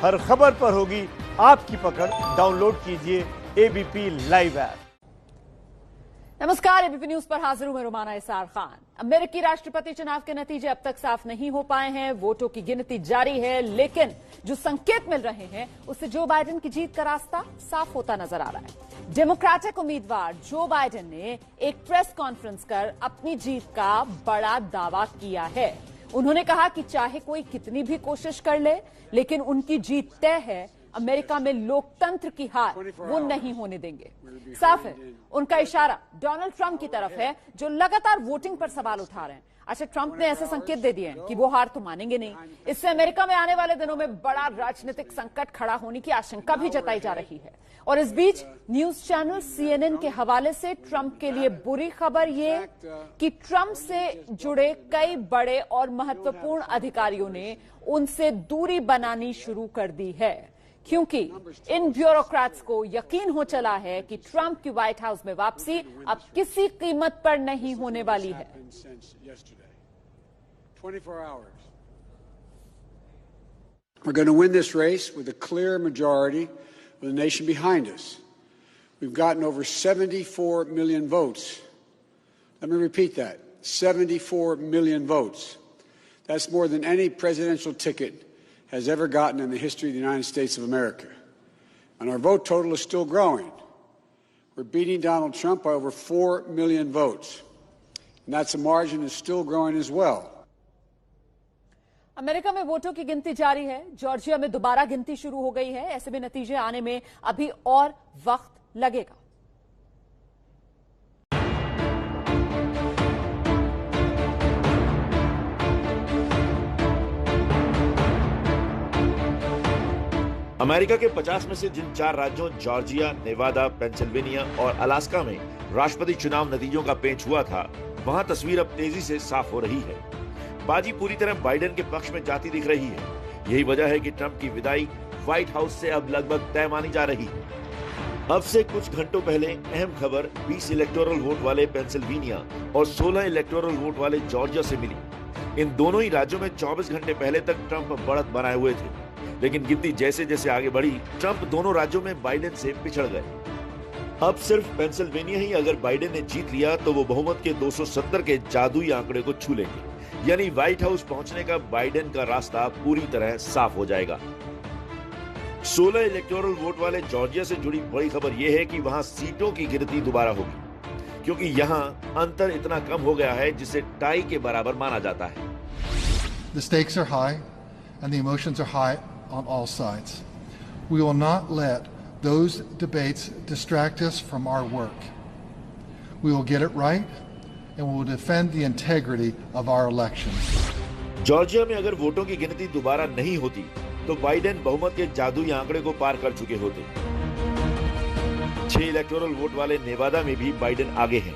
हर खबर पर होगी आपकी पकड़। डाउनलोड कीजिए एबीपी लाइव ऐप। नमस्कार, एबीपी न्यूज पर हाजिर हूं मैं रुमाना इसार खान। अमेरिकी राष्ट्रपति चुनाव के नतीजे अब तक साफ नहीं हो पाए हैं। वोटों की गिनती जारी है, लेकिन जो संकेत मिल रहे हैं उससे जो बाइडेन की जीत का रास्ता साफ होता नजर आ रहा है। डेमोक्रेटिक उम्मीदवार जो बाइडेन ने एक प्रेस कॉन्फ्रेंस कर अपनी जीत का बड़ा दावा किया है। उन्होंने कहा कि चाहे कोई कितनी भी कोशिश कर ले, लेकिन उनकी जीत तय है। अमेरिका में लोकतंत्र की हार वो नहीं होने देंगे। साफ है, उनका इशारा डोनाल्ड ट्रंप की तरफ है, जो लगातार वोटिंग पर सवाल उठा रहे हैं। अच्छा, ट्रंप ने ऐसे संकेत दे दिए हैं कि वो हार तो मानेंगे नहीं। इससे अमेरिका में आने वाले दिनों में बड़ा राजनीतिक संकट खड़ा होने की आशंका भी जताई जा रही है। और इस बीच न्यूज चैनल CNN के हवाले से ट्रंप के लिए बुरी खबर ये कि ट्रंप से जुड़े कई बड़े और महत्वपूर्ण अधिकारियों ने उनसे दूरी बनानी शुरू कर दी है, क्योंकि इन ब्यूरोक्रेट्स को यकीन हो चला है कि ट्रंप की व्हाइट हाउस में वापसी अब किसी कीमत पर नहीं होने वाली है। 24 hours. We're going to win this race with a clear majority with the nation behind us. We've gotten over 74 million votes. Let me repeat that. 74 million votes. That's more than any presidential ticket has ever gotten in the history of the United States of America. And our vote total is still growing. We're beating Donald Trump by over 4 million votes. And that's a margin that's still growing as well. America में वोटों की गिनती जारी है। Georgia में दोबारा गिनती शुरू हो गई है। ऐसे में नतीजे आने में अभी और वक्त लगेगा। अमेरिका के 50 में से जिन 4 राज्यों जॉर्जिया, नेवादा, पेंसिल्वेनिया और अलास्का में राष्ट्रपति चुनाव नतीजों का पेंच हुआ था, वहां तस्वीर अब तेजी से साफ हो रही है। बाजी पूरी तरह बाइडेन के पक्ष में जाती दिख रही है। यही वजह है कि ट्रंप की विदाई व्हाइट हाउस से अब लगभग तय मानी जा रही है। अब से कुछ घंटों पहले अहम खबर 20 इलेक्टोरल वोट वाले पेंसिल्वेनिया और 16 इलेक्टोरल वोट वाले जॉर्जिया से मिली। इन दोनों ही राज्यों में 24 घंटे पहले तक ट्रंप बढ़त बनाए हुए थे, लेकिन गिनती जैसे जैसे आगे बढ़ी, ट्रंप दोनों राज्यों में बाइडेन से पिछड़ गए। अब सिर्फ पेंसिल्वेनिया ही अगर बाइडेन ने जीत लिया तो वो बहुमत के 270 के जादुई आंकड़े को छू लेंगे, यानी व्हाइट हाउस पहुंचने का बाइडेन का रास्ता पूरी तरह साफ हो जाएगा। 16 इलेक्टोरल वोट वाले जॉर्जिया से जुड़ी बड़ी खबर यह है कि वहां सीटों की गिनती दोबारा होगी, क्योंकि यहां अंतर इतना कम हो गया है जिसे टाई के बराबर माना जाता है। The stakes are high and the emotions are high on all sides. We will not let those debates distract us from our work. We will get it right and we will defend the integrity of our elections. Georgia में अगर वोटों की गिनती दोबारा नहीं होती तो Biden बहुमत के जादुई आंकड़े को पार कर चुके होते। 6 इलेक्टोरल वोट वाले नेवादा में भी बाइडेन आगे हैं।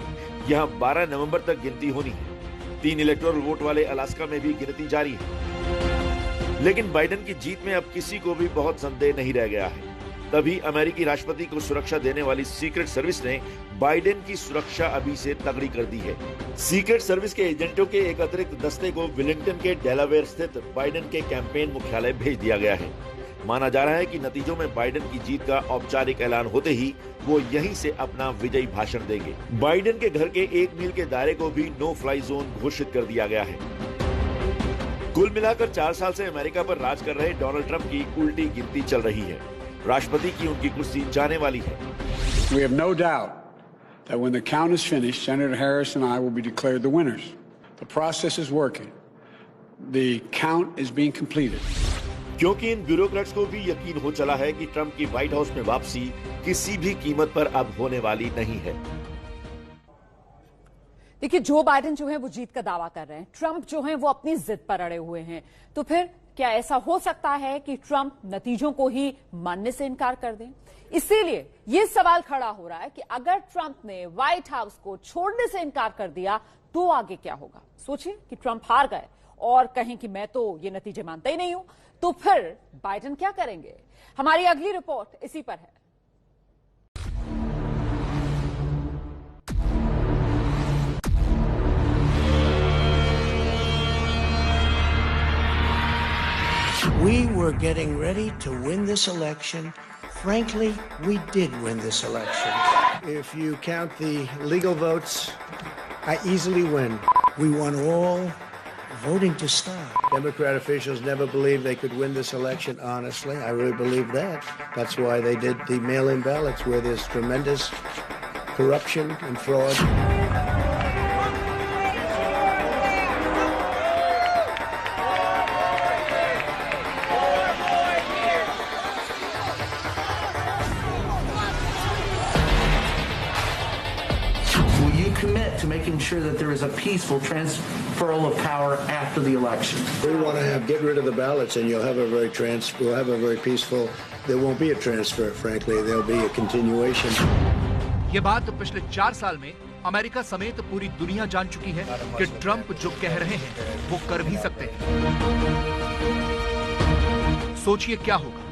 यहां 12 नवंबर तक गिनती होनी है। 3 इलेक्टोरल वोट वाले अलास्का में भी गिनती जारी है। लेकिन बाइडेन की जीत में अब किसी को भी बहुत संदेह नहीं रह गया है। तभी अमेरिकी राष्ट्रपति को सुरक्षा देने वाली सीक्रेट सर्विस ने बाइडेन की सुरक्षा अभी से तगड़ी कर दी है। सीक्रेट सर्विस के एजेंटों के एक अतिरिक्त दस्ते को विलिंगटन के डेलावेयर स्थित बाइडेन के कैंपेन मुख्यालय भेज दिया गया है। माना जा रहा है कि नतीजों में बाइडेन की जीत का औपचारिक ऐलान होते ही वो यहीं से अपना विजयी भाषण देंगे। बाइडेन के घर के 1 मील के दायरे को भी नो फ्लाई जोन घोषित कर दिया गया है। कुल मिलाकर 4 साल से अमेरिका पर राज कर रहे डोनाल्ड ट्रंप की उल्टी गिनती चल रही है। राष्ट्रपति की उनकी कुर्सी जाने वाली है। We have no doubt that when the count is finished, Senator Harris and I will be declared the winners. The process is working. The count is being completed. क्योंकि इन ब्यूरोक्रेट्स को भी यकीन हो चला है कि ट्रंप की व्हाइट हाउस में वापसी किसी भी कीमत पर अब होने वाली नहीं है। देखिए, जो बाइडेन जो है वो जीत का दावा कर रहे हैं, ट्रंप जो है वो अपनी जिद पर अड़े हुए हैं। तो फिर क्या ऐसा हो सकता है कि ट्रंप नतीजों को ही मानने से इनकार कर दें? इसीलिए यह सवाल खड़ा हो रहा है कि अगर ट्रंप ने व्हाइट हाउस को छोड़ने से इनकार कर दिया तो आगे क्या होगा। सोचिए कि ट्रंप हार गए और कहें कि मैं तो ये नतीजे मानता ही नहीं हूं, तो फिर बाइडेन क्या करेंगे? हमारी अगली रिपोर्ट इसी पर है। We were getting ready to win this election. Frankly, we did win this election. If you count the legal votes, I easily win. We want all voting to stop. Democrat officials never believed they could win this election honestly. I really believe that. That's why they did the mail-in ballots where there's tremendous corruption and fraud. Commit to making sure that there is a peaceful transferal of power after the election. We want to get rid of the ballots, and we'll have a very peaceful. There won't be a transfer, frankly. There'll be a continuation. ये बात पिछले 4 साल में America समेत पूरी दुनिया जान चुकी है कि ट्रंप जो कह रहे हैं वो कर भी सकते हैं। सोचिए क्या होगा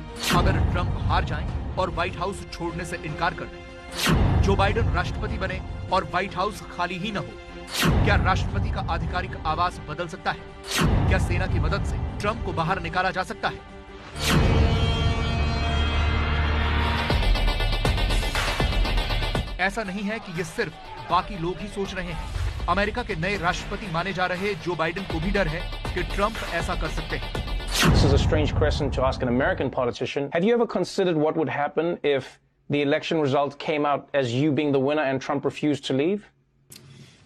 अगर ट्रंप हार जाएं और व्हाइट हाउस छोड़ने से इनकार कर दें। जो बाइडेन राष्ट्रपति बने और व्हाइट हाउस खाली ही न हो, क्या राष्ट्रपति का आधिकारिक आवास बदल सकता है? क्या सेना की मदद से ट्रंप को बाहर निकाला जा सकता है? ऐसा नहीं है कि ये सिर्फ बाकी लोग ही सोच रहे हैं। अमेरिका के नए राष्ट्रपति माने जा रहे जो बाइडेन को भी डर है कि ट्रंप ऐसा कर सकते हैं। This is a strange question to ask an American politician. Have you ever considered what would happen if the election result came out as you being the winner and Trump refused to leave?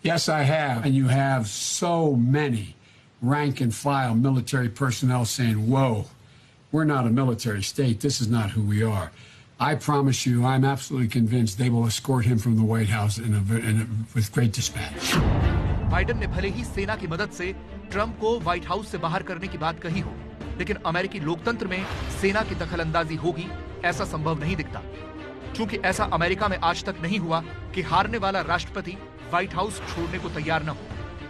Yes, I have. And you have so many rank and file military personnel saying, whoa, we're not a military state. This is not who we are. I promise you, I'm absolutely convinced they will escort him from the White House with great dispatch. Biden ने भले ही सेना की मदद से Trump को white house से बाहर करने की बात कही हो, लेकिन अमेरिकी लोकतंत्र में सेना की दखलंदाजी होगी ऐसा संभव नहीं दिखता। क्योंकि ऐसा अमेरिका में आज तक नहीं हुआ कि हारने वाला राष्ट्रपति व्हाइट हाउस छोड़ने को तैयार न हो।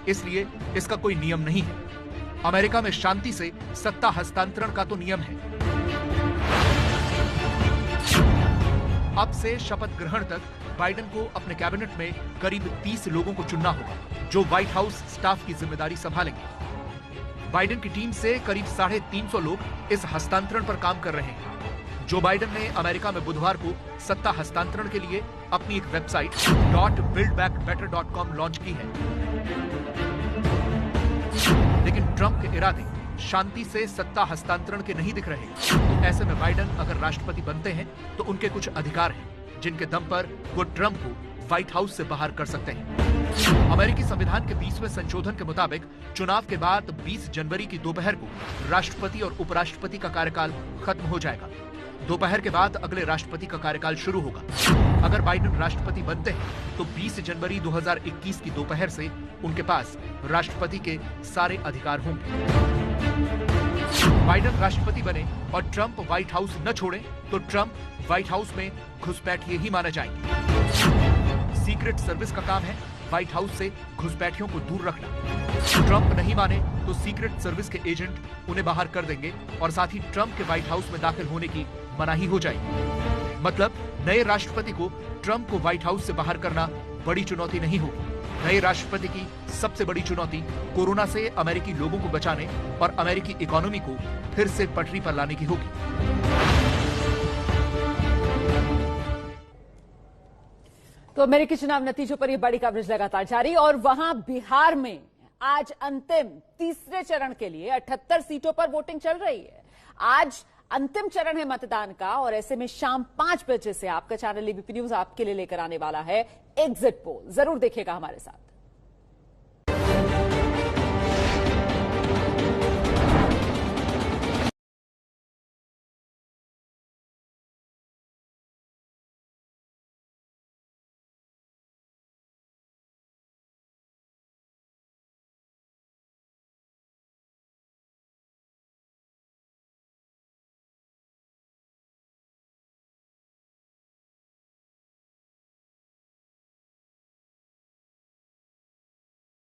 इसलिए इसका कोई नियम नहीं है। अमेरिका में शांति से सत्ता हस्तांतरण का तो नियम है। अब से शपथ ग्रहण तक बाइडेन को अपने कैबिनेट में करीब 30 लोगों को चुनना होगा, जो व्हाइट हाउस स्टाफ की जिम्मेदारी संभालेंगे। बाइडेन की टीम से करीब 350 लोग इस हस्तांतरण पर काम कर रहे हैं। जो बाइडेन ने अमेरिका में बुधवार को सत्ता हस्तांतरण के लिए अपनी एक वेबसाइट .buildbackbetter.com लॉन्च की है। लेकिन ट्रंप के इरादे शांति से सत्ता हस्तांतरण के नहीं दिख रहे। तो ऐसे में बाइडेन अगर राष्ट्रपति बनते हैं तो उनके कुछ अधिकार हैं जिनके दम पर वो ट्रंप को व्हाइट हाउस से बाहर कर सकते हैं। अमेरिकी संविधान के 20वें संशोधन के मुताबिक चुनाव के बाद 20 जनवरी की दोपहर को राष्ट्रपति और उपराष्ट्रपति का कार्यकाल खत्म हो जाएगा। दोपहर के बाद अगले राष्ट्रपति का कार्यकाल शुरू होगा। अगर बाइडेन राष्ट्रपति बनते हैं तो 20 जनवरी 2021 की दोपहर से उनके पास राष्ट्रपति के सारे अधिकार होंगे। बाइडेन राष्ट्रपति बने और ट्रंप व्हाइट हाउस न छोड़े तो ट्रंप व्हाइट हाउस में घुसपैठिए ही माने जाएंगे। सीक्रेट सर्विस का काम है व्हाइट हाउस से घुसपैठियों को दूर रखना। ट्रंप नहीं माने तो सीक्रेट सर्विस के एजेंट उन्हें बाहर कर देंगे और साथ ही ट्रंप के व्हाइट हाउस में दाखिल होने की मनाही हो जाएगी। मतलब नए राष्ट्रपति को ट्रंप को व्हाइट हाउस से बाहर करना बड़ी चुनौती नहीं होगी। नए राष्ट्रपति की सबसे बड़ी चुनौती कोरोना से अमेरिकी लोगों को बचाने और अमेरिकी इकोनॉमी को फिर से पटरी पर लाने की होगी। तो अमेरिकी चुनाव नतीजों पर यह बड़ी कवरेज लगातार जारी और वहां बिहार में आज अंतिम तीसरे चरण के लिए 78 सीटों पर वोटिंग चल रही है। आज अंतिम चरण है मतदान का और ऐसे में शाम 5 बजे से आपका चैनल एबीपी न्यूज आपके लिए लेकर आने वाला है एग्जिट पोल। जरूर देखिएगा हमारे साथ।